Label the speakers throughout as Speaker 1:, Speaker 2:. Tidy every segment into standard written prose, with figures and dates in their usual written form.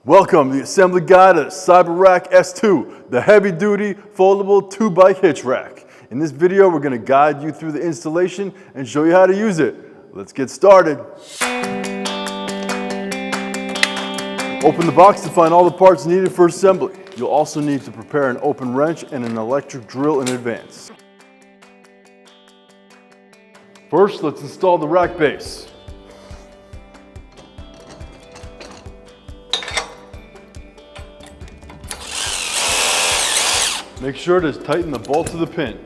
Speaker 1: Welcome to the assembly guide of CyberRack S2, the heavy-duty, foldable 2-bike hitch rack. In this video, we're going to guide you through the installation and show you how to use it. Let's get started. Open the box to find all the parts needed for assembly. You'll also need to prepare an open wrench and an electric drill in advance. First, let's install the rack base. Make sure to tighten the bolts of the pin.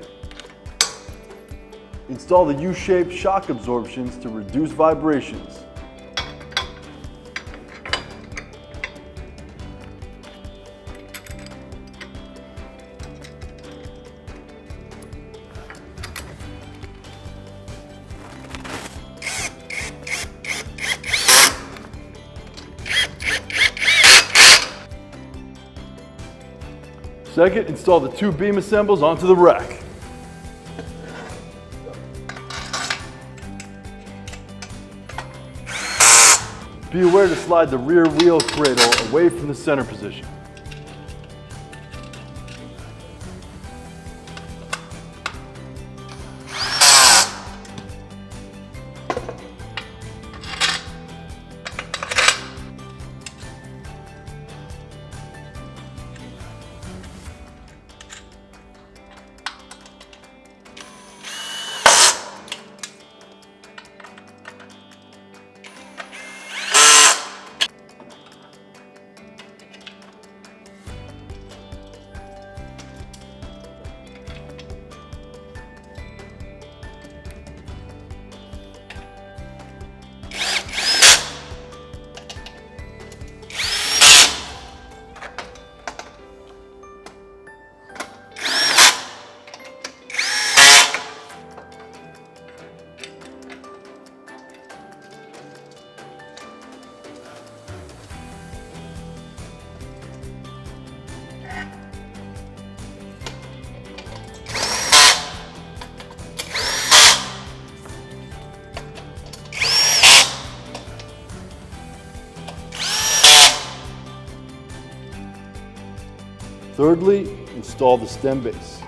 Speaker 1: Install the U-shaped shock absorptions to reduce vibrations. Second, install the 2 beam assemblies onto the rack. Be aware to slide the rear wheel cradle away from the center position. Thirdly, install the stem base.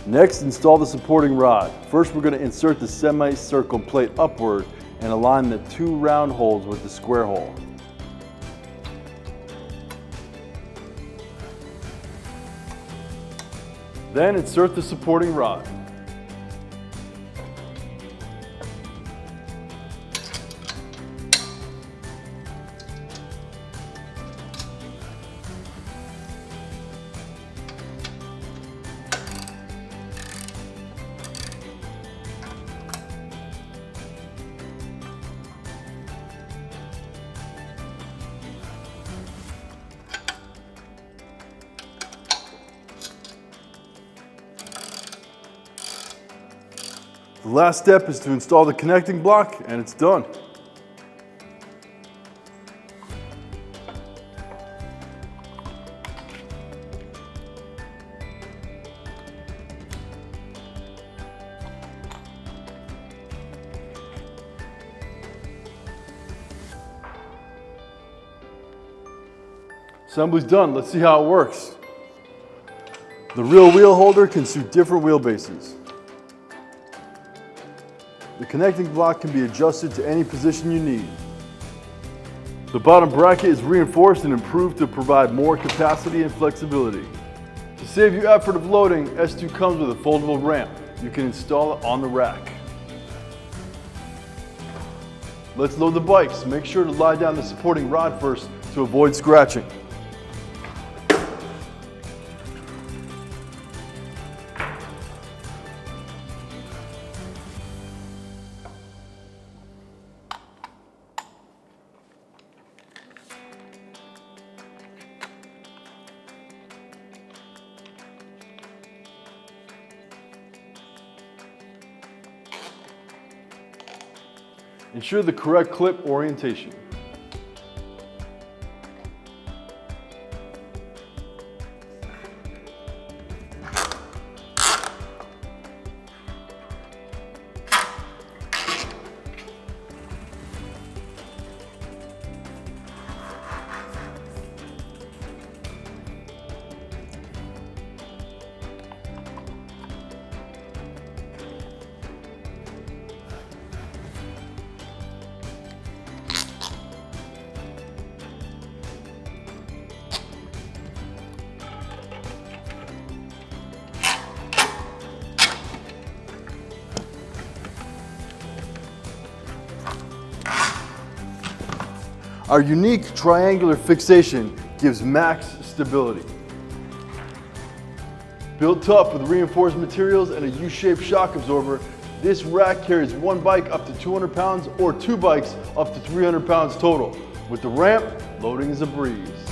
Speaker 1: Next, install the supporting rod. First, we're going to insert the semicircle plate upward and align the 2 round holes with the square hole. Then insert the supporting rod. The last step is to install the connecting block, and it's done. Assembly's done. Let's see how it works. The rear wheel holder can suit different wheelbases. The connecting block can be adjusted to any position you need. The bottom bracket is reinforced and improved to provide more capacity and flexibility. To save you effort of loading, S2 comes with a foldable ramp. You can install it on the rack. Let's load the bikes. Make sure to lie down the supporting rod first to avoid scratching. Ensure the correct clip orientation. Our unique triangular fixation gives max stability. Built tough with reinforced materials and a U-shaped shock absorber, this rack carries one bike up to 200 pounds or two bikes up to 300 pounds total. With the ramp, loading is a breeze.